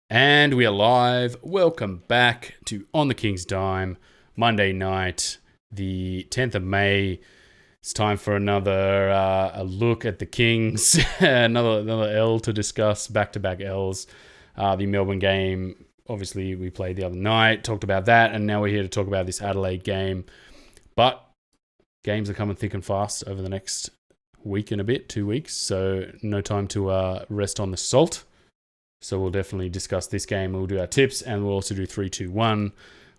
And we are live. Welcome back to On the King's Dime, Monday night, the 10th of May. It's time for another a look at the Kings, another L to discuss, back-to-back Ls. The Melbourne game, obviously, we played the other night, talked about that, and now we're here to talk about this Adelaide game. But games are coming thick and fast over the next week and a bit, 2 weeks, so no time to rest on the salt. So we'll definitely discuss this game. We'll do our tips, and we'll also do 3-2-1. It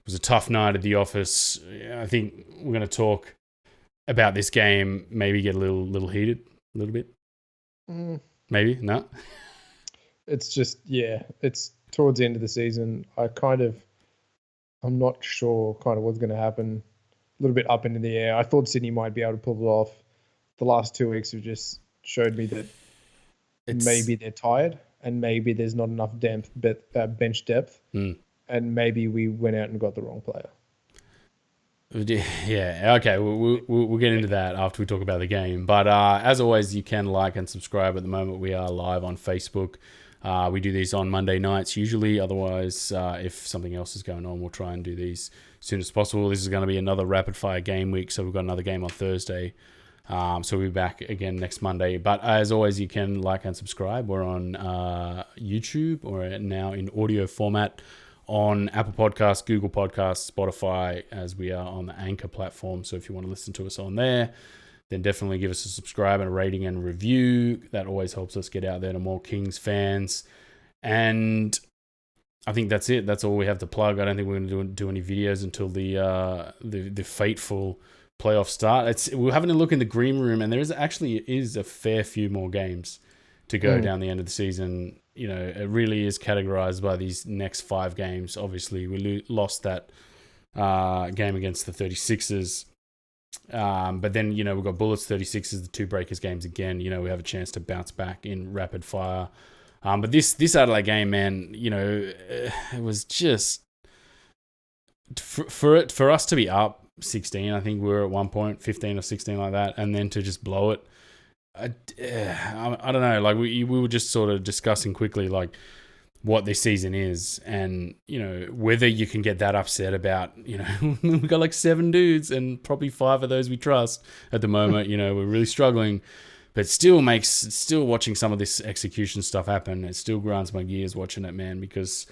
was a tough night at the office. I think we're going to talk about this game, maybe get a little heated, a little bit. Maybe, no? It's just, it's towards the end of the season. I'm not sure kind of what's going to happen. A little bit up into the air. I thought Sydney might be able to pull it off. The last 2 weeks have just showed me that maybe they're tired. And maybe there's not enough bench depth, and maybe we went out and got the wrong player. Yeah, okay, we'll get into that after we talk about the game. But as always, you can like and subscribe. At the moment, we are live on Facebook. We do these on Monday nights usually. Otherwise, if something else is going on, we'll try and do these as soon as possible. This is going to be another rapid-fire game week, so we've got another game on Thursday. So we'll be back again next Monday. But as always, you can like and subscribe. We're on YouTube or now in audio format on Apple Podcasts, Google Podcasts, Spotify, as we are on the Anchor platform. So if you want to listen to us on there, then definitely give us a subscribe and a rating and review. That always helps us get out there to more Kings fans. And I think that's it. That's all we have to plug. I don't think we're going to do any videos until the fateful playoff start. We're having a look in the green room, and there is a fair few more games to go down the end of the season. You know, it really is categorized by these next 5 games. Obviously, we lost that game against the 36ers. But then, you know, we've got Bullets, 36ers, the 2 Breakers games again. You know, we have a chance to bounce back in rapid fire. But this Adelaide game, man, you know, it was just for us to be up 16, I think we were at one point 15 or 16 like that, and then to just blow it. I don't know. Like we were just sort of discussing quickly, like what this season is, and you know whether you can get that upset about. You know, we got like 7 dudes, and probably 5 of those we trust at the moment. You know, we're really struggling, but still watching some of this execution stuff happen. It still grinds my gears watching it, man, because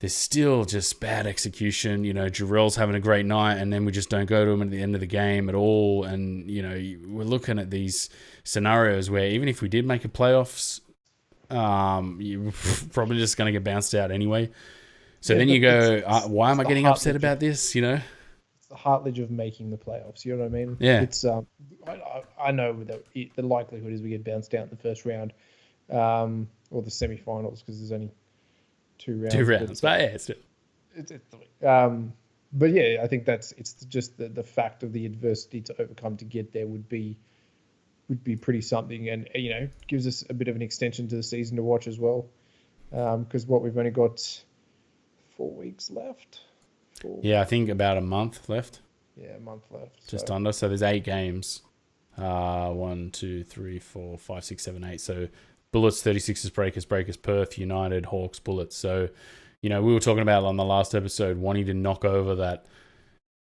there's still just bad execution. You know, Jarrell's having a great night, and then we just don't go to him at the end of the game at all. And, you know, we're looking at these scenarios where even if we did make a playoffs, you're probably just going to get bounced out anyway. So then you go, why am I getting upset about this, you know? It's the heartlage of making the playoffs, you know what I mean? Yeah. It's I know that the likelihood is we get bounced out in the first round or the semi-finals, because there's only 2 rounds. 2 rounds, but yeah, but yeah, I think it's just the fact of the adversity to overcome to get there would be pretty something, and you know gives us a bit of an extension to the season to watch as well, because we've only got 4 weeks left. Yeah, I think about a month left. Yeah, a month left. Just under. So there's 8 games. 1, 2, 3, 4, 5, 6, 7, 8. So Bullets, 36ers, Breakers, Perth, United, Hawks, Bullets. So, you know, we were talking about on the last episode wanting to knock over that,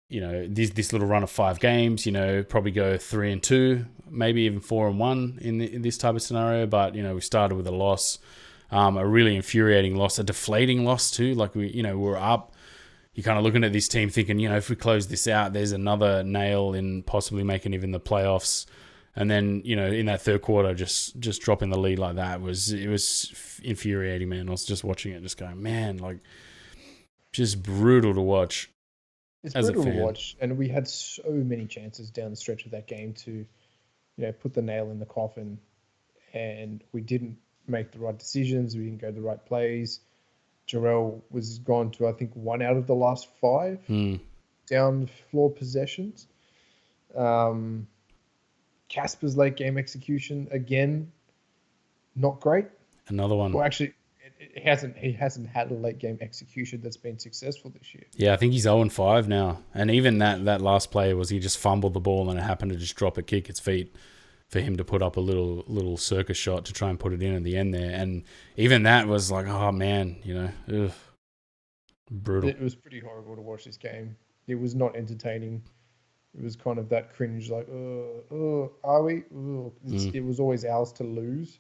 you know, this little run of 5 games, you know, probably go 3-2, maybe even 4-1 in this type of scenario. But, you know, we started with a loss, a really infuriating loss, a deflating loss too. Like we're up. You're kind of looking at this team thinking, you know, if we close this out, there's another nail in possibly making even the playoffs. And then, you know, in that third quarter, just dropping the lead like that it was infuriating, man. I was just watching it, just going, man, like, just brutal to watch. It's brutal to watch, and we had so many chances down the stretch of that game to, you know, put the nail in the coffin, and we didn't make the right decisions. We didn't go the right plays. Jarrell was gone to, I think, 1 out of the last 5 down floor possessions. Casper's late game execution again, not great. Another one. Well, actually, he hasn't had a late game execution that's been successful this year. Yeah, I think he's 0-5 now, and even that last play was he just fumbled the ball and it happened to just drop a kick its feet. for him to put up a little circus shot to try and put it in at the end there. And even that was like, oh man, ugh, brutal. It was pretty horrible to watch this game. It was not entertaining. It was kind of that cringe, like, are we? It was always ours to lose.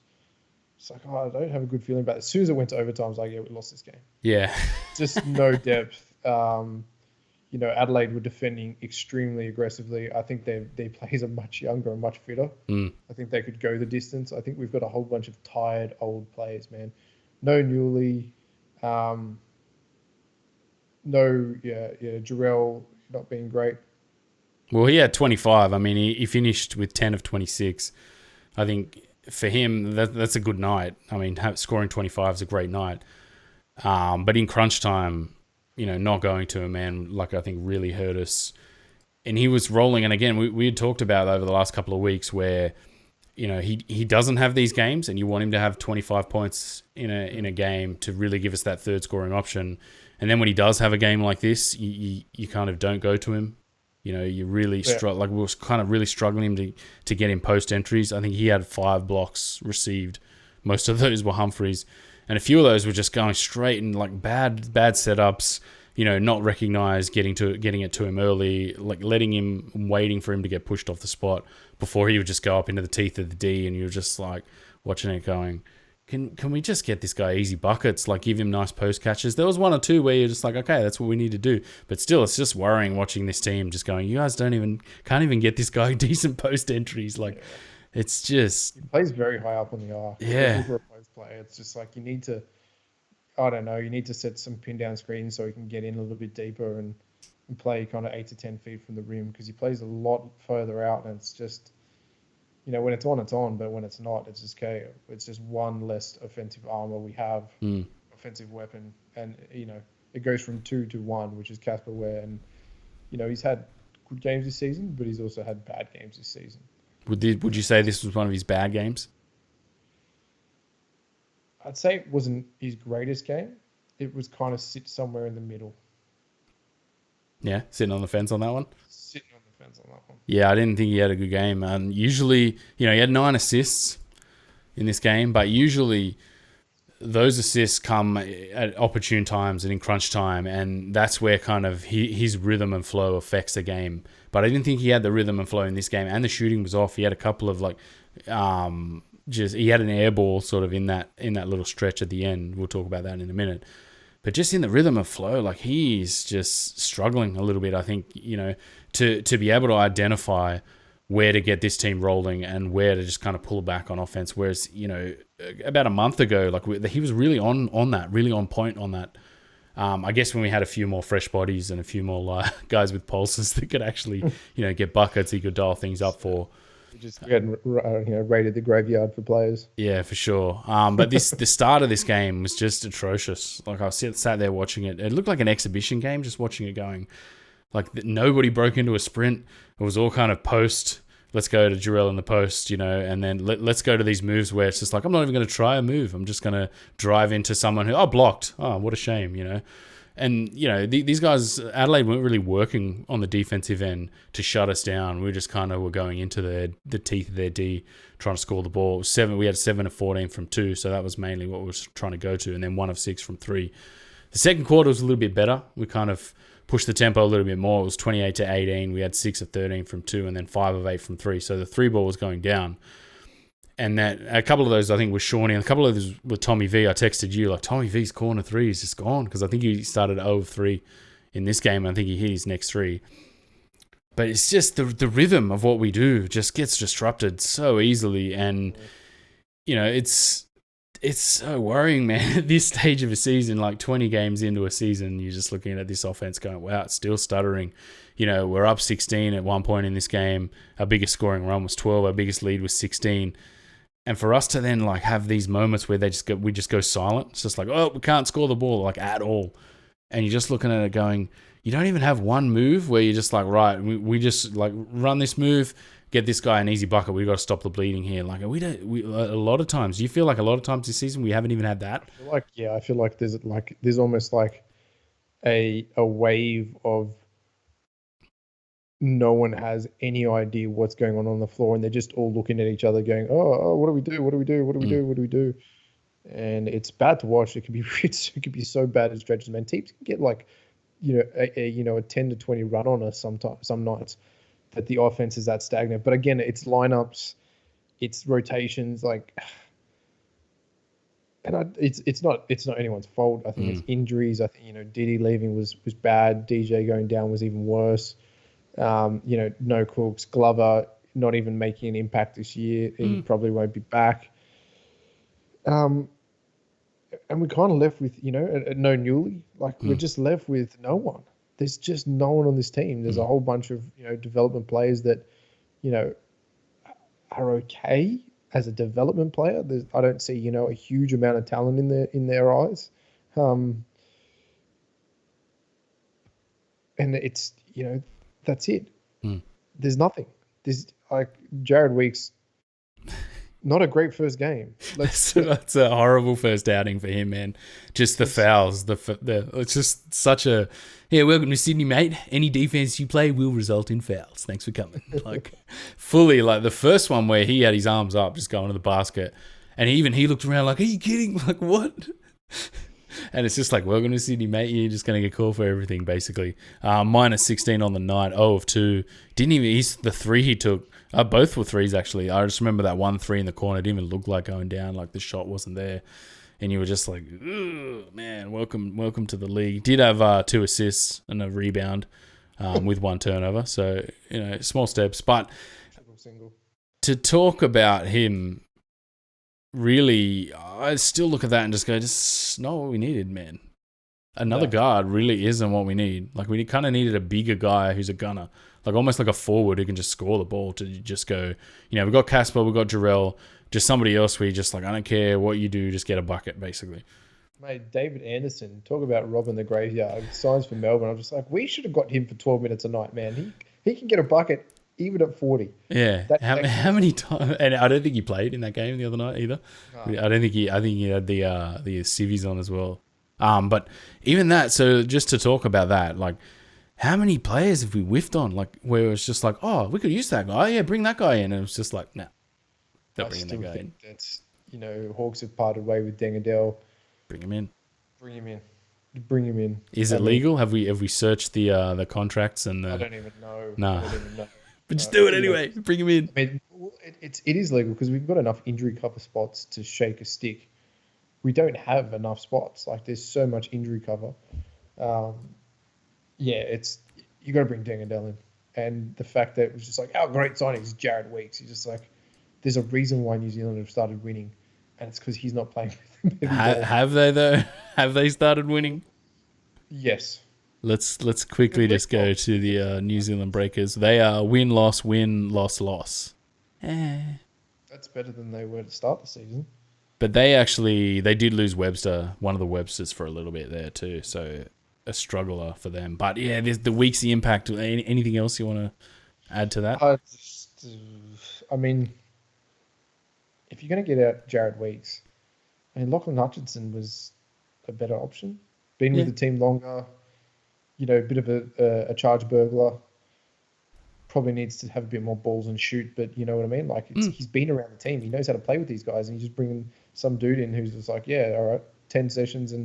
It's like, I don't have a good feeling about it. As soon as it went to overtime, I was like, yeah, we lost this game. Yeah. Just no depth. Adelaide were defending extremely aggressively. I think their players are much younger and much fitter. I think they could go the distance. I think we've got a whole bunch of tired old players, man. No Newley. Jarrell not being great. Well, he had 25. I mean, he finished with 10 of 26. I think for him, that's a good night. I mean, scoring 25 is a great night. But in crunch time, not going to him, man, like I think really hurt us. And he was rolling. And again, we had talked about over the last couple of weeks where, he doesn't have these games and you want him to have 25 points in a game to really give us that third scoring option. And then when he does have a game like this, you kind of don't go to him. You really struggle. Like we were kind of really struggling to get him post entries. I think he had 5 blocks received. Most of those were Humphreys, and a few of those were just going straight and like bad setups. Not recognized, getting it to him early, like waiting for him to get pushed off the spot before he would just go up into the teeth of the D, and you're just like watching it going, Can we just get this guy easy buckets, like give him nice post catches? There was 1 or 2 where you're just like, okay, that's what we need to do. But still, it's just worrying watching this team just going, you guys can't even get this guy decent post entries. Like, it's just... He plays very high up on the arc. Yeah. For a post player, it's just like you need to set some pin down screens so he can get in a little bit deeper and play kind of 8 to 10 feet from the rim, because he plays a lot further out, and it's just... when it's on, but when it's not, it's just KO. It's just one less offensive armor we have, offensive weapon. And, it goes from 2 to 1, which is Casper Ware. And, he's had good games this season, but he's also had bad games this season. Would you say this was one of his bad games? I'd say it wasn't his greatest game. It was kind of sit somewhere in the middle. Yeah, sitting on the fence on that one? Sitting on the fence on that one. Yeah, I didn't think he had a good game. Usually, he had 9 assists in this game, but usually those assists come at opportune times and in crunch time, and that's where kind of his rhythm and flow affects the game. But I didn't think he had the rhythm and flow in this game, and the shooting was off. He had a couple of he had an air ball sort of in that little stretch at the end. We'll talk about that in a minute. But just in the rhythm of flow, like he's just struggling a little bit, I think, to be able to identify where to get this team rolling and where to just kind of pull back on offense. Whereas, about a month ago, like he was really on that, really on point on that. I guess when we had a few more fresh bodies and a few more guys with pulses that could actually, get buckets, he could dial things up for. We hadn't raided the graveyard for players. Yeah, for sure. But the start of this game was just atrocious. Like I sat there watching it. It looked like an exhibition game, just watching it going. Like nobody broke into a sprint. It was all kind of post. Let's go to Jarrell in the post, and then let's go to these moves where it's just like, I'm not even going to try a move. I'm just going to drive into someone who, blocked. Oh, what a shame, And, these guys, Adelaide weren't really working on the defensive end to shut us down. We just kind of were going into the teeth of their D, trying to score the ball. We had 7 of 14 from 2, so that was mainly what we were trying to go to, and then 1 of 6 from 3. The second quarter was a little bit better. We kind of pushed the tempo a little bit more. It was 28 to 18. We had 6 of 13 from 2, and then 5 of 8 from 3. So the 3 ball was going down. And that a couple of those, I think, was Shawnee. And a couple of those were Tommy V. I texted you, like, Tommy V's corner 3 is just gone. Because I think he started 0 of 3 in this game. And I think he hit his next 3. But it's just the rhythm of what we do just gets disrupted so easily. And, it's so worrying, man. At this stage of a season, like 20 games into a season, you're just looking at this offense going, wow, it's still stuttering. We're up 16 at one point in this game. Our biggest scoring run was 12. Our biggest lead was 16. And for us to then like have these moments where we just go silent. It's just like, oh, we can't score the ball like at all. And you're just looking at it going, you don't even have one move where you're just like, right, we just like run this move, get this guy an easy bucket. We've got to stop the bleeding here. Like a lot of times, do you feel like a lot of times this season we haven't even had that? I feel like there's almost like a wave of no one has any idea what's going on the floor, and they're just all looking at each other, going, "Oh, what do we do? What do we do? What do we do? What do we do?" And it's bad to watch. It can be it can be so bad at stretches, man. Teams can get like, a 10 to 20 run on us sometimes, some nights, that the offense is that stagnant. But again, it's lineups, it's rotations, like, and it's not anyone's fault. I think it's injuries. I think Diddy leaving was bad. DJ going down was even worse. No Cooks, Glover not even making an impact this year. He probably won't be back. And we're kind of left with, no Newley. Like, we're just left with no one. There's just no one on this team. There's a whole bunch of, development players that, are okay as a development player. I don't see, a huge amount of talent in their eyes. And it's, that's it. There's nothing. There's like Jared Weeks, not a great first game. That's a horrible first outing for him, man. Just the fouls, it's just such a welcome to Sydney, mate. Any defense you play will result in fouls. Thanks for coming. Like, fully, like the first one where he had his arms up, just going to the basket, and he looked around like, "Are you kidding? Like, what?" And it's just like, welcome to Sydney, mate. You're just going to get called for everything, basically. Minus 16 on the night, 0 of 2. The three he took, both were threes, actually. I just remember that 1-3 in the corner. It didn't even look like going down, like the shot wasn't there. And you were just like, man, welcome to the league. Did have 2 assists and a rebound with 1 turnover. So, small steps. But single. To talk about him, really, I still look at that and just go, just not what we needed, man. Another guard really isn't what we need. Like, we kind of needed a bigger guy who's a gunner, like almost like a forward who can just score the ball, to just go, we've got Casper, we've got Jarrell, just somebody else where you're just like, I don't care what you do, just get a bucket, basically. Mate, David Anderson, talk about robbing the graveyard. Signs for Melbourne. I'm just like, we should have got him for 12 minutes a night, man. He can get a bucket even at 40. Yeah. How many times? And I don't think he played in that game the other night either. No. I think he had the civvies on as well. But even that, so just to talk about that, like, how many players have we whiffed on? Like, where it's just like, oh, we could use that guy. Yeah, bring that guy in. And it's just like, nah, not bringing that guy in. That's, Hawks have parted way with Dengadell. Bring him in. Is it legal? Have we searched the contracts and the? I don't even know. No. I don't even know. But just do it anyway. Bring him in. I mean, it is legal because we've got enough injury cover spots to shake a stick. We don't have enough spots. Like, there's so much injury cover. You got to bring Dengadell in, and the fact that it was just like, our great signing is Jared Weeks. He's just like, there's a reason why New Zealand have started winning, and it's because he's not playing with them. Have they though? Have they started winning? Yes. Let's quickly just go to the New Zealand Breakers. They are win, loss, loss. That's better than they were to start the season. But they did lose Webster, one of the Websters, for a little bit there too. So a struggler for them. But yeah, there's the week's the impact. Anything else you want to add to that? I mean, if you're going to get out Jared Weeks, Lachlan Hutchinson was a better option. Been with the team longer. A bit of a charge burglar. Probably needs to have a bit more balls and shoot, but you know what I mean? Like, he's been around the team. He knows how to play with these guys, and he's just bringing some dude in who's just like, yeah, all right, 10 sessions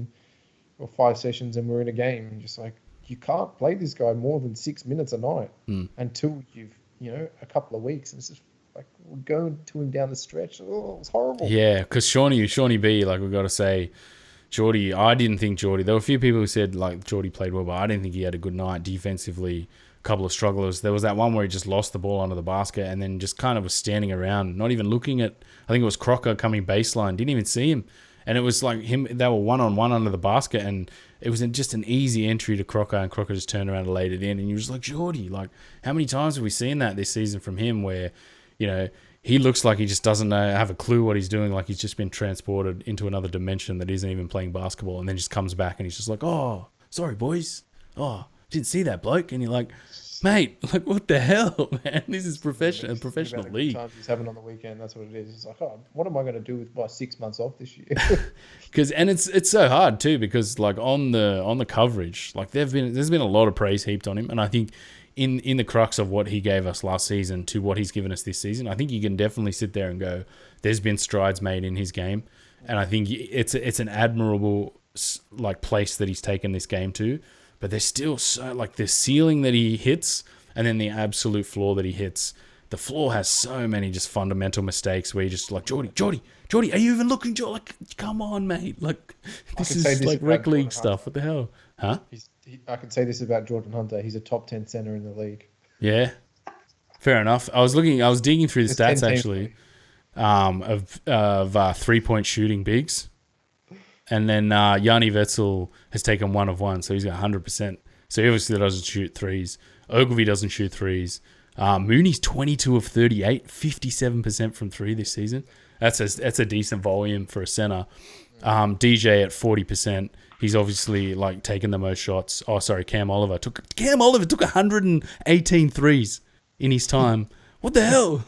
or 5 sessions and we're in a game. And just like, you can't play this guy more than 6 minutes a night until you've, a couple of weeks. And it's just like, we're going to him down the stretch. Oh, it's horrible. Yeah, because Shawnee B, like, we've got to say, Geordie, I didn't think Geordie. There were a few people who said like Geordie played well, but I didn't think he had a good night defensively. A couple of strugglers. There was that one where he just lost the ball under the basket and then just kind of was standing around, not even looking at. I think it was Crocker coming baseline. Didn't even see him, and it was like him. They were 1-on-1 under the basket, and it was just an easy entry to Crocker, and Crocker just turned around and laid it in. And you were just like, Geordie, like, how many times have we seen that this season from him? Where, he looks like he just doesn't have a clue what he's doing. Like, he's just been transported into another dimension that isn't even playing basketball, and then just comes back and he's just like, oh, sorry, boys. Oh, didn't see that bloke. And you're like, mate, like, what the hell, man? This is a professional league. Times he's having on the weekend, that's what it is. It's like, oh, what am I going to do with my 6 months off this year? And it's so hard too, because like on the coverage, like there's been a lot of praise heaped on him, and I think in the crux of what he gave us last season to what he's given us this season, I think you can definitely sit there and go, there's been strides made in his game. And I think it's an admirable like place that he's taken this game to. But there's still so like the ceiling that he hits and then the absolute floor that he hits. The floor has so many just fundamental mistakes where you're just like, Geordie, are you even looking? Like, come on, mate. Like, this is like rec league stuff. What the hell? Huh? I can say this about Jordan Hunter. He's a top 10 center in the league. Yeah. Fair enough. I was digging through the stats actually of 3-point shooting bigs. And then Yanni Vetzel has taken 1 of 1, so he's got 100%. So he obviously doesn't shoot threes. Ogilvy doesn't shoot threes. Mooney's 22 of 38, 57% from 3 this season. That's a decent volume for a center. DJ at 40%. He's obviously like taken the most shots. Oh, sorry, Cam Oliver took 118 threes in his time. What the hell?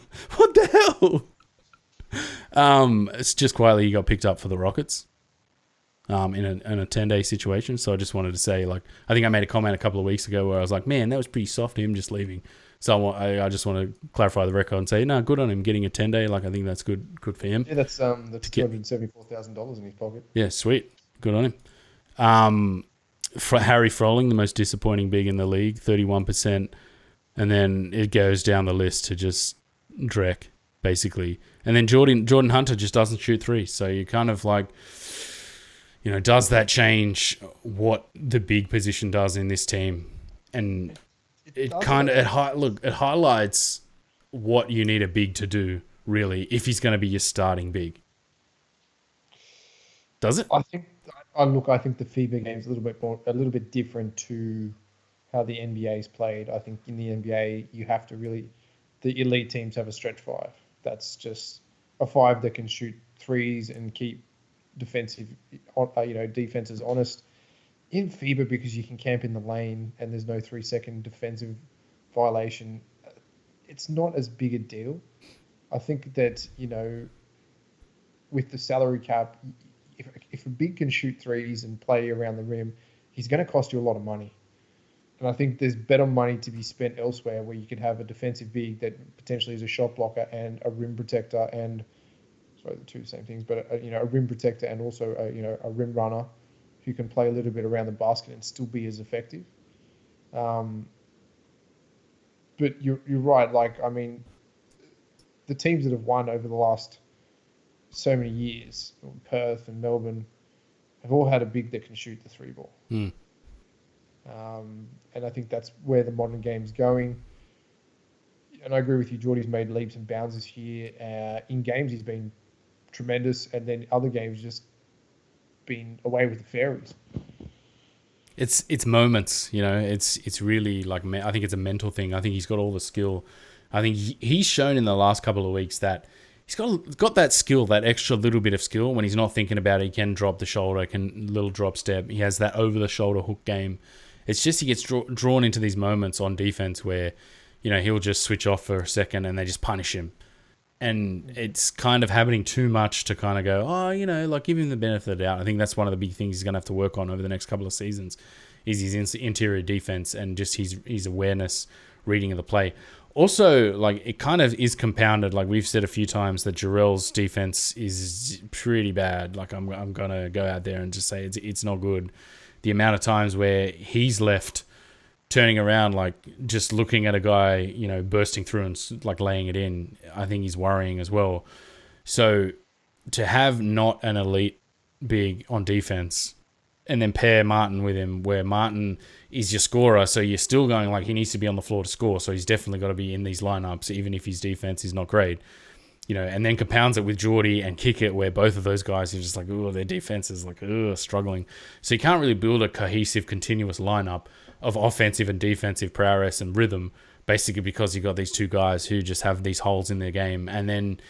It's just quietly he got picked up for the Rockets. In a 10-day situation. So I just wanted to say, like, I think I made a comment a couple of weeks ago where I was like, man, that was pretty soft, him just leaving. So I just want to clarify the record and say, no, good on him getting a 10-day. Like, I think that's good for him. Yeah, that's $274,000 in his pocket. Yeah, sweet. Good on him. For Harry Froling, the most disappointing big in the league, 31%. And then it goes down the list to just Drek, basically. And then Jordan Hunter just doesn't shoot threes. So you kind of like... You know, does that change what the big position does in this team? And it highlights what you need a big to do, really, if he's going to be your starting big. Does it? I think the FIBA game is a little bit different to how the NBA is played. I think in the NBA, you have to really, the elite teams have a stretch 5. That's just a 5 that can shoot threes and keep defenses honest. In FIBA, because you can camp in the lane and there's no 3-second defensive violation, it's not as big a deal. I think that, you know, with the salary cap, if a big can shoot threes and play around the rim, he's going to cost you a lot of money. And I think there's better money to be spent elsewhere where you could have a defensive big that potentially is a shot blocker and a rim protector and the two same things, but a rim protector and also a rim runner who can play a little bit around the basket and still be as effective. But you're right. Like, I mean, the teams that have won over the last so many years, Perth and Melbourne, have all had a big that can shoot the 3 ball. And I think that's where the modern game's going. And I agree with you. Geordie's made leaps and bounds this year. In games, he's been tremendous, and then other games just been away with the fairies. It's moments, you know. It's really like, I think it's a mental thing. I think he's got all the skill. I think he's shown in the last couple of weeks that he's got that skill, that extra little bit of skill. When he's not thinking about it, he can drop the shoulder, can little drop step. He has that over the shoulder hook game. It's just he gets drawn into these moments on defense where, you know, he'll just switch off for a second and they just punish him. And it's kind of happening too much to kind of go, oh, you know, like give him the benefit of the doubt. I think that's one of the big things he's going to have to work on over the next couple of seasons is his interior defense and just his awareness, reading of the play. Also, like it kind of is compounded. Like we've said a few times that Jarrell's defense is pretty bad. Like I'm going to go out there and just say it's not good. The amount of times where he's left turning around, like just looking at a guy, you know, bursting through and like laying it in, I think he's worrying as well. So to have not an elite big on defense and then pair Martin with him where Martin is your scorer, so you're still going like he needs to be on the floor to score, so he's definitely got to be in these lineups even if his defense is not great. You know, and then compounds it with Geordie and Kickett, where both of those guys are just like, oh, their defense is like, struggling. So you can't really build a cohesive, continuous lineup of offensive and defensive prowess and rhythm, basically because you got these two guys who just have these holes in their game. And then,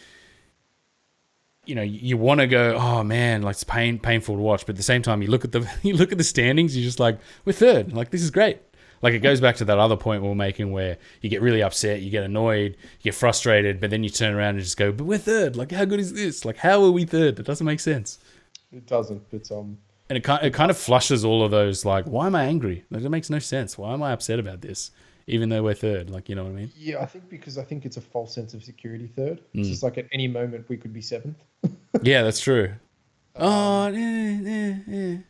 you know, you want to go, oh man, like it's painful to watch. But at the same time, you look at the standings, you're just like, we're third. Like this is great. Like it goes back to that other point we were making where you get really upset, you get annoyed, you get frustrated, but then you turn around and just go, but we're third. Like how good is this? Like how are we third? It doesn't make sense. It doesn't. It's and it kind of flushes all of those like, why am I angry? Like it makes no sense. Why am I upset about this? even though we're third. Like, you know what I mean? Yeah, I think because I think it's a false sense of security third. It's Mm. just like at any moment we could be seventh. Yeah, that's true. Oh, Um, Adelaide,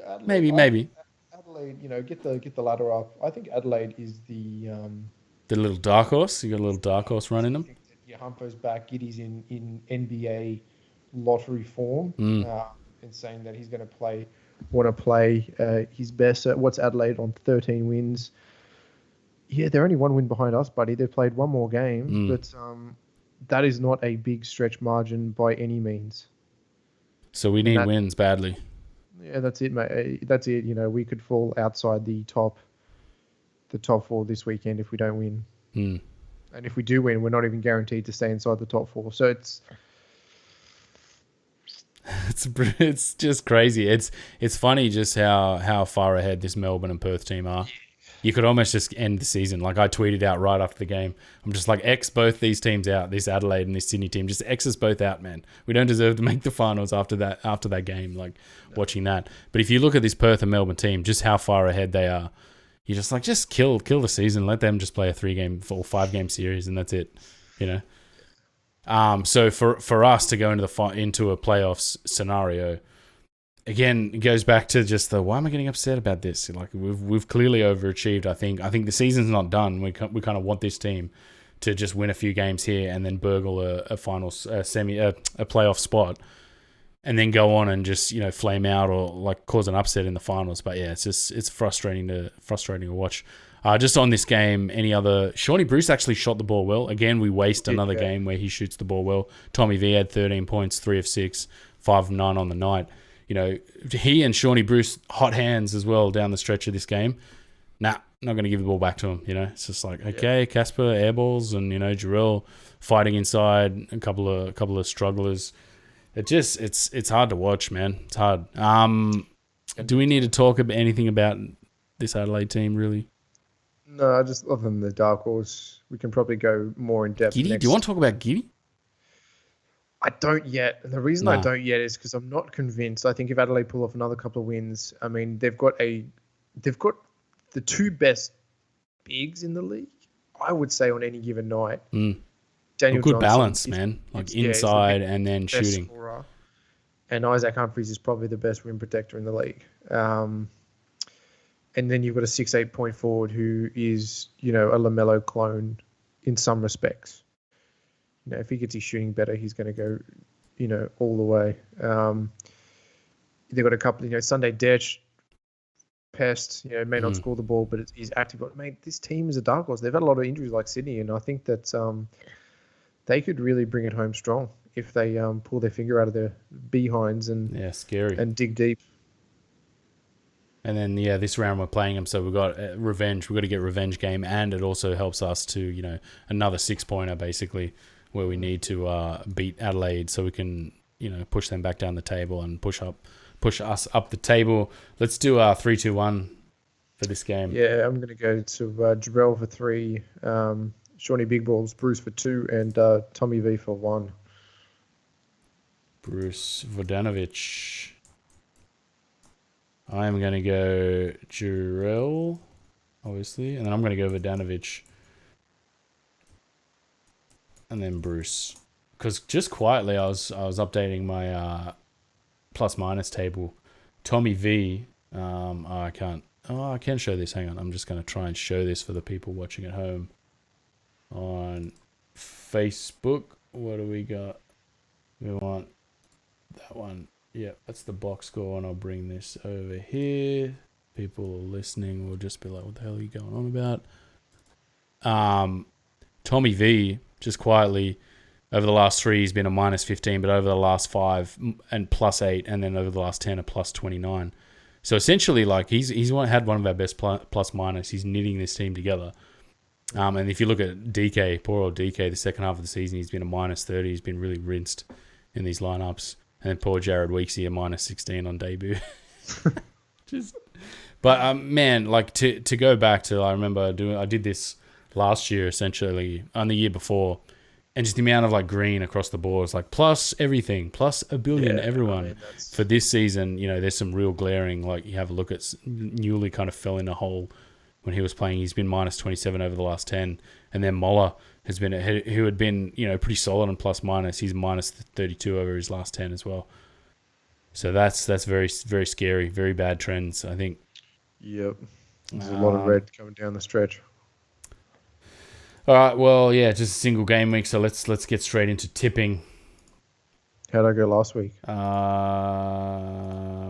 I think maybe Adelaide, get the ladder up. I think Adelaide is the the little dark horse. You got a little dark horse running I them. think that Humpo's back. Giddy's in NBA lottery form, Mm. and saying that he's going to want to play his best. What's Adelaide on 13 wins? Yeah, they're only one win behind us, buddy. They've played one more game, Mm. but that is not a big stretch margin by any means. So we And need wins badly. yeah, that's it, mate. That's it. We could fall outside the top four this weekend if we don't win. Mm. And if we do win, we're not even guaranteed to stay inside the top four. So It's just crazy. It's funny just how far ahead this Melbourne and Perth team are. You could almost just end the season. Like I tweeted out right after the game, I'm just like, X both these teams out, this Adelaide and this Sydney team. Just X us both out, man. We don't deserve to make the finals after that game. Like watching that. But if you look at this Perth and Melbourne team, just how far ahead they are, you're just like, just kill the season. Let them just play a 3-game or 5-game series, and that's it. So for us to go into a playoffs scenario, again, it goes back to just why am I getting upset about this? Like we've clearly overachieved. I think the season's not done. We kind of want this team to just win a few games here and then burgle a finals a playoff spot, and then go on and just flame out or like cause an upset in the finals. But yeah, it's frustrating to watch. Just on this game, any other? Shawnee Bruce actually shot the ball well. Again, we waste another game where he shoots the ball well. Tommy V had 13 points, 3 of 6, 5 of 9 on the night. He and Shawnee Bruce hot hands as well down the stretch of this game. Nah, not going to give the ball back to him. It's just like, okay, Casper airballs and Jarrell fighting inside, a couple of strugglers. It's hard to watch, man. It's hard. Do we need to talk about anything about this Adelaide team really? No, just other than the dark horse, we can probably go more in depth. Giddy? Do you want to talk about Giddy? I don't yet. And the reason I don't yet is because I'm not convinced. I think if Adelaide pull off another couple of wins, I mean, they've got the two best bigs in the league, I would say, on any given night. Daniel good Johnson balance, man. Like inside and then shooting. Scorer. And Isaac Humphries is probably the best rim protector in the league. And then you've got a 6'8" point forward who is, a LaMelo clone in some respects. If he gets his shooting better, he's going to go, all the way. They've got a couple, Sunday Detch, pest, may not score the ball, but he's active. But, mate, this team is a dark horse. They've had a lot of injuries like Sydney, and I think that they could really bring it home strong if they pull their finger out of their behinds scary and dig deep. And then, this round we're playing them, so we've got revenge. We've got to get revenge game, and it also helps us to, another 6-pointer, basically, where we need to beat Adelaide so we can, push them back down the table and push us up the table. Let's do 3-2-1 for this game. Yeah, I'm going to go to Jarrell for 3, Shawnee Big Balls, Bruce for 2, and Tommy V for 1. Bruce Vodanovic. I am going to go Jarrell, obviously, and then I'm going to go Vodanovic, and then Bruce. Because just quietly, I was updating my plus minus table. Tommy V. I can't. Oh, I can show this. Hang on. I'm just going to try and show this for the people watching at home on Facebook. What do we got? We want that one. Yeah, that's the box score, and I'll bring this over here. People listening will just be like, what the hell are you going on about? Tommy V, just quietly, over the last 3, he's been a minus 15, but over the last 5 and plus 8, and then over the last 10, a plus 29. So essentially, like, he's had one of our best plus minus. He's knitting this team together. And if you look at DK, poor old DK, the second half of the season, he's been a minus 30. He's been really rinsed in these lineups. And then poor Jared Weeksy, a minus 16 on debut. Man, like to go back to, I remember I did this last year, essentially, on the year before, and just the amount of like green across the board is like plus everything, plus $1 billion, everyone. I mean, for this season, there's some real glaring, like you have a look at Newley kind of fell in a hole when he was playing. He's been minus 27 over the last 10. And then Moller has been who had been, pretty solid on plus minus. He's minus 32 over his last 10 as well. So that's very, very scary. Very bad trends, I think. Yep. There's a lot of red coming down the stretch. All right, well, yeah, just a single game week, so let's get straight into tipping. How'd I go last week?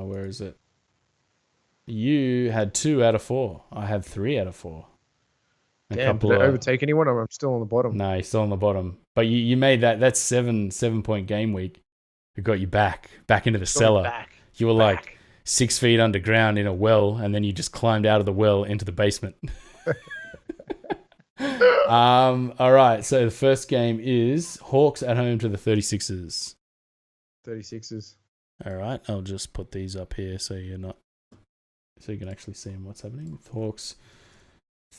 Where is it? You had 2 out of 4. I had 3 out of 4. Damn, did I overtake anyone? I'm still on the bottom. No, you're still on the bottom. But you made that's 7-point game week. It got you back into the cellar. You were like 6 feet underground in a well, and then you just climbed out of the well into the basement. All right, so the first game is Hawks at home to the 36ers. 36ers. All right, I'll just put these up here so you can actually see what's happening. Hawks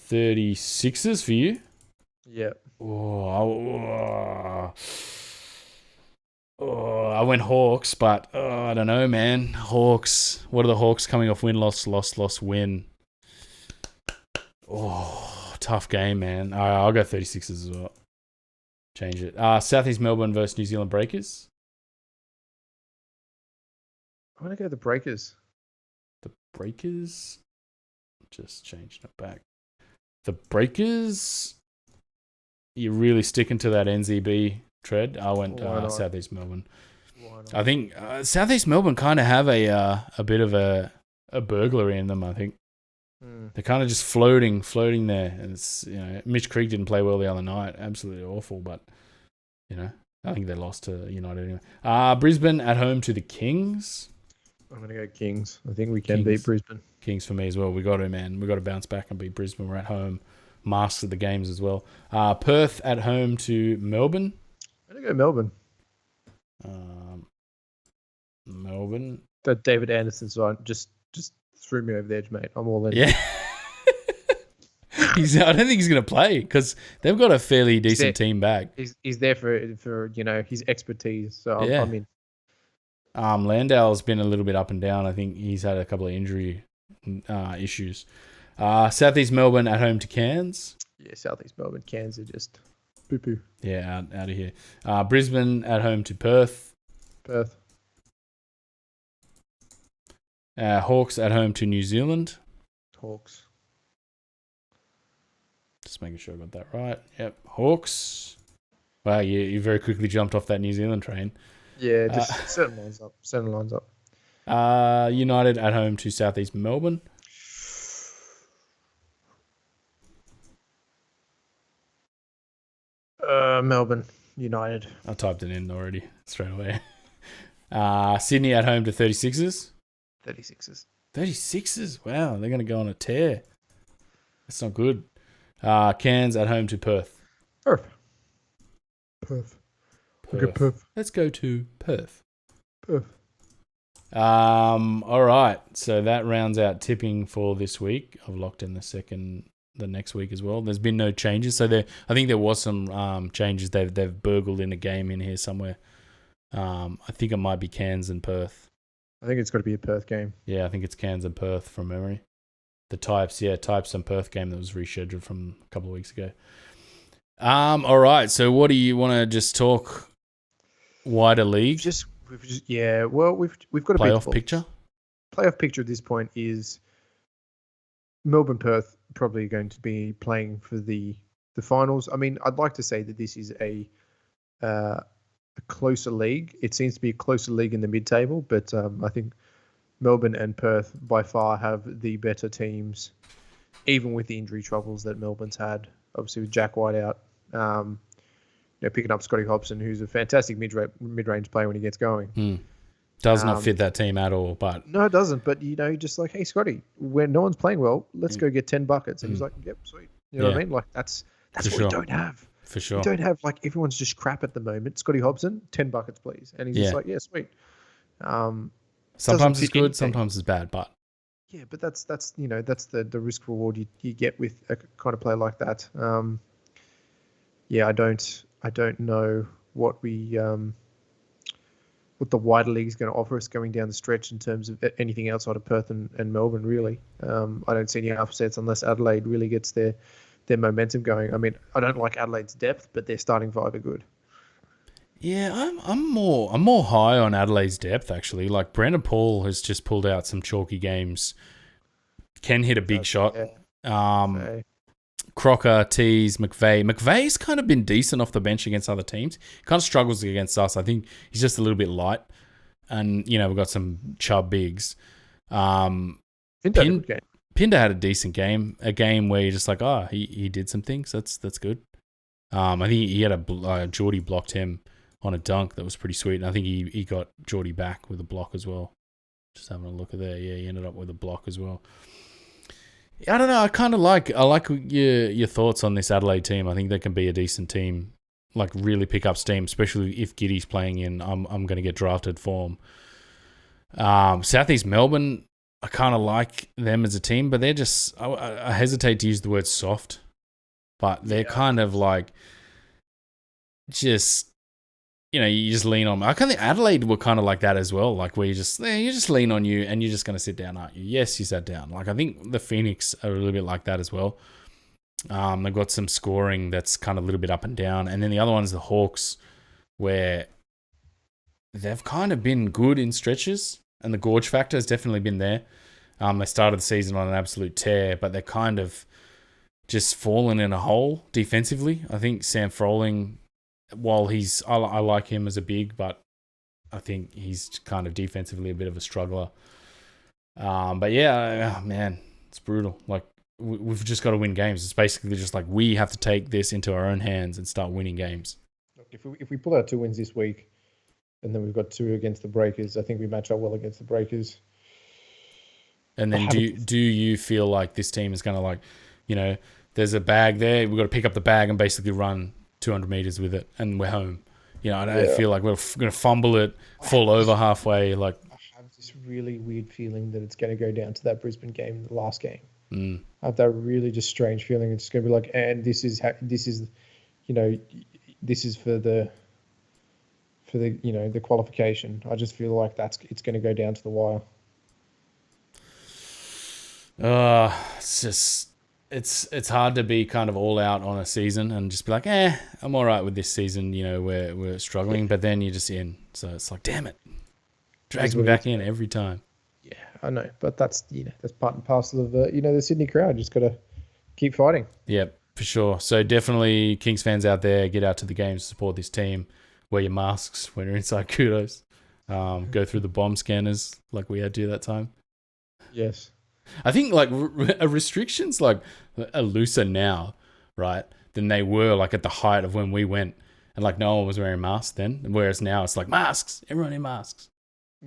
36ers for you. Yep. I went Hawks, but I don't know, man. Hawks. What are the Hawks coming off win, loss, win? Tough game, man. All right, I'll go 36ers as well. Change it. Southeast Melbourne versus New Zealand Breakers. I'm going to go the Breakers. The Breakers? Just changing it back. The Breakers? You're really sticking to that NZB tread? I went Southeast Melbourne. I think Southeast Melbourne kind of have a bit of a burglary in them, I think. They're kind of just floating there. And it's, Mitch Creek didn't play well the other night. Absolutely awful, but, I think they lost to United anyway. Brisbane at home to the Kings. I'm going to go Kings. I think we can beat Brisbane. Kings for me as well. We got to, man. We got to bounce back and beat Brisbane. We're at home. Master the games as well. Perth at home to Melbourne. I'm going to go Melbourne. Melbourne. That David Anderson sign just threw me over the edge, mate. I'm all in. Yeah. I don't think he's going to play because they've got a fairly decent team back. He's there for his expertise. So I'm in. Landau's been a little bit up and down. I think he's had a couple of injury issues. Southeast Melbourne at home to Cairns. Yeah, Southeast Melbourne. Cairns are just poo-poo. Yeah, out of here. Brisbane at home to Perth. Perth. Hawks at home to New Zealand. Hawks. Just making sure I got that right. Yep, Hawks. Wow, you very quickly jumped off that New Zealand train. Yeah, just certain lines up. United at home to Southeast Melbourne. Melbourne United. I typed it in already straight away. Sydney at home to 36ers. 36ers. 36ers. Wow, they're going to go on a tear. That's not good. Cairns at home to Perth. Perth. Perth. Let's go to Perth. Perth. All right. So that rounds out tipping for this week. I've locked in the next week as well. There's been no changes. So I think there was some changes. They've burgled in a game in here somewhere. I think it might be Cairns and Perth. I think it's got to be a Perth game. Yeah, I think it's Cairns and Perth from memory. The Types and Perth game that was rescheduled from a couple of weeks ago. All right. So what do you want to just talk wider league? Well, we've got a playoff picture. Playoff picture at this point is Melbourne Perth probably going to be playing for the finals. I mean, I'd like to say that this is a closer league. It seems to be a closer league in the mid-table, but I think Melbourne and Perth by far have the better teams, even with the injury troubles that Melbourne's had. Obviously, with Jack White out, picking up Scotty Hobson, who's a fantastic mid-range player when he gets going. Does not fit that team at all. But no, it doesn't. But just like, hey, Scotty, when no one's playing well, let's go get 10 buckets. And he's like, yep, sweet. You know what I mean? Like that's what we don't have. For sure. We don't have, like, everyone's just crap at the moment. Scotty Hobson, 10 buckets, please. And he's just like, yeah, sweet. Sometimes it's good, sometimes it's bad, but yeah, but that's the risk reward you get with a kind of player like that. I don't know what we what the wider league is going to offer us going down the stretch in terms of anything outside of Perth and Melbourne. Really, I don't see any upsets unless Adelaide really gets their momentum going. I mean, I don't like Adelaide's depth, but their starting five are good. Yeah, I'm more high on Adelaide's depth actually. Like Brandon Paul has just pulled out some chalky games. Can hit a big shot. Yeah. Crocker, Tees, McVeigh. McVeigh's kind of been decent off the bench against other teams. Kind of struggles against us. I think he's just a little bit light. And, we've got some Chubb bigs. Pinder had a decent game. A game where you're just like, he did some things. That's good. I think he had Geordie blocked him on a dunk that was pretty sweet. And I think he got Geordie back with a block as well. Just having a look at there. Yeah, he ended up with a block as well. I don't know. I like your thoughts on this Adelaide team. I think they can be a decent team, like really pick up steam, especially if Giddy's playing in. I'm going to get drafted form. Southeast Melbourne, I kind of like them as a team, but they're just. I hesitate to use the word soft, but they're kind of like just. You just lean on. I kind of think Adelaide were kind of like that as well. Like where you just lean on you and you're just going to sit down, aren't you? Yes, you sat down. Like I think the Phoenix are a little bit like that as well. They've got some scoring that's kind of a little bit up and down. And then the other one's the Hawks where they've kind of been good in stretches and the gorge factor has definitely been there. They started the season on an absolute tear, but they're kind of just fallen in a hole defensively. I think Sam Froling... While I like him as a big, but I think he's kind of defensively a bit of a struggler. But yeah, man, it's brutal. Like we've just got to win games. It's basically just like we have to take this into our own hands and start winning games. Look, if we pull out 2 wins this week, and then we've got 2 against the Breakers, I think we match up well against the Breakers. And then do you feel like this team is going to there's a bag there. We've got to pick up the bag and basically run 200 meters with it and we're home. I don't feel like we're going to fumble it, fall over halfway. Like I have this really weird feeling that it's going to go down to that Brisbane game, the last game. I have that really just strange feeling. It's going to be like, and this is for the the qualification. I just feel like it's going to go down to the wire. It's just. It's hard to be kind of all out on a season and just be like, I'm all right with this season. We're struggling, but then you're just in. So it's like, damn it, drags me back in every time. Yeah, I know, but that's that's part and parcel of the Sydney crowd. Just got to keep fighting. Yeah, for sure. So definitely, Kings fans out there, get out to the games, support this team. Wear your masks when you're inside Kudos. Go through the bomb scanners like we had to that time. Yes. I think like restrictions like are looser now, right, than they were like at the height of when we went, and like no one was wearing masks then. Whereas now it's like masks, everyone in masks.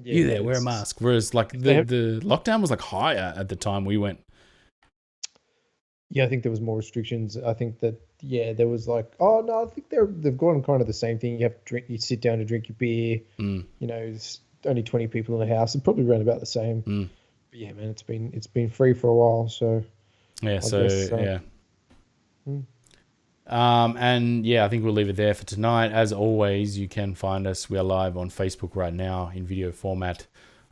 Yeah, you there, wear a mask. Whereas like the lockdown was like higher at the time we went. Yeah, I think there was more restrictions. I think that there was like, oh no, I think they've gone kind of the same thing. You have to drink, you sit down to drink your beer. There's only 20 people in the house. It's probably around about the same. Yeah, man, it's been free for a while, so yeah. And yeah, I think we'll leave it there for tonight. As always, you can find us. We are live on Facebook right now in video format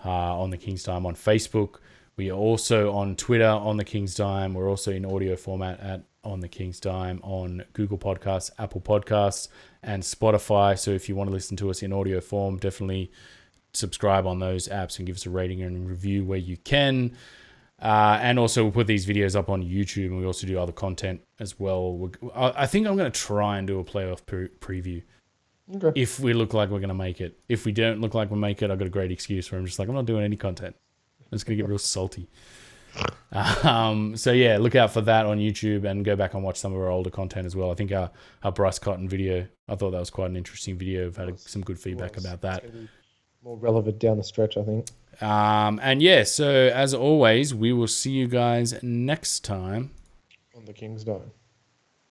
on the King's Time on Facebook. We are also on Twitter on the King's Time. We're also in audio format on the King's Time on Google Podcasts, Apple Podcasts, and Spotify. So if you want to listen to us in audio form, definitely subscribe on those apps and give us a rating and review where you can. And also we'll put these videos up on YouTube, and we also do other content as well. I think I'm going to try and do a playoff preview. Okay. If we look like we're going to make it. If we don't look like we'll make it, I've got a great excuse where I'm just like, I'm not doing any content. I'm just going to get real salty. So yeah, look out for that on YouTube and go back and watch some of our older content as well. I think our Bryce Cotton video, I thought that was quite an interesting video. I've had some good feedback about that. More relevant down the stretch, I think. And yeah, so as always, we will see you guys next time on the King's Dome.